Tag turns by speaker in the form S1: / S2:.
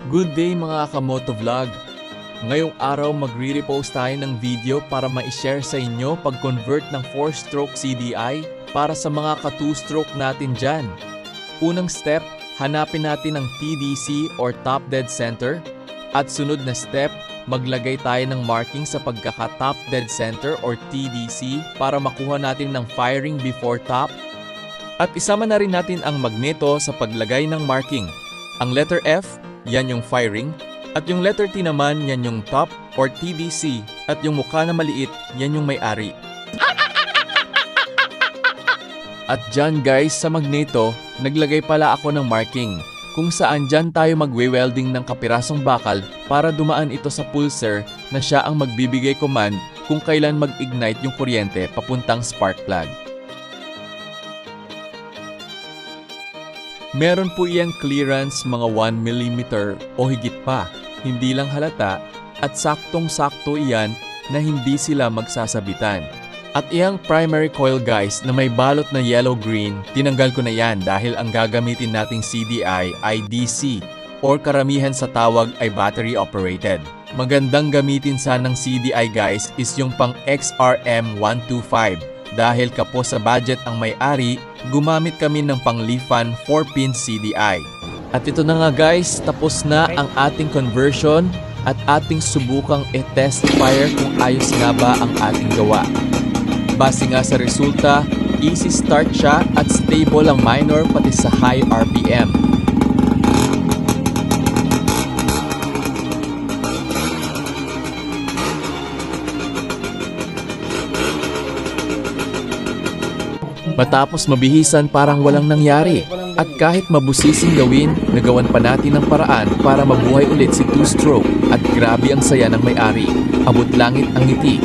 S1: Good day mga kamotovlog! Ngayong araw magre-repost tayo ng video para ma-share sa inyo pag-convert ng 4-stroke CDI para sa mga ka-2-stroke natin dyan. Unang step, hanapin natin ang TDC or Top Dead Center. At sunod na step, maglagay tayo ng marking sa pagkaka-Top Dead Center or TDC para makuha natin ng firing before top. At isama na rin natin ang magneto sa paglagay ng marking. Ang letter F, yan yung firing, at yung letter T naman, yan yung top or TDC, at yung mukha na maliit, yan yung may-ari. At dyan guys, sa magneto, naglagay pala ako ng marking, kung saan dyan tayo magwe-welding ng kapirasong bakal para dumaan ito sa pulser na siya ang magbibigay command kung kailan mag-ignite yung kuryente papuntang spark plug. Meron po iyang clearance mga 1 mm o higit pa, hindi lang halata at saktong-sakto iyan na hindi sila magsasabitan. At iyang primary coil guys na may balot na yellow-green, tinanggal ko na yan dahil ang gagamitin nating CDI ay DC or karamihan sa tawag ay battery operated. Magandang gamitin sanang CDI guys is yung pang XRM125 dahil kapos sa budget ang may-ari, gumamit kami ng pang-Lifan 4-pin CDI. At ito na nga guys, tapos na ang ating conversion at ating subukang i-test fire kung ayos nga ba ang ating gawa. Base nga sa resulta, easy start siya at stable ang minor pati sa high RPM. Matapos mabihisan parang walang nangyari. At kahit mabusising gawin, nagawan pa natin ng paraan para mabuhay ulit si 2-stroke. At grabe ang saya ng may-ari. Abot langit ang ngiti.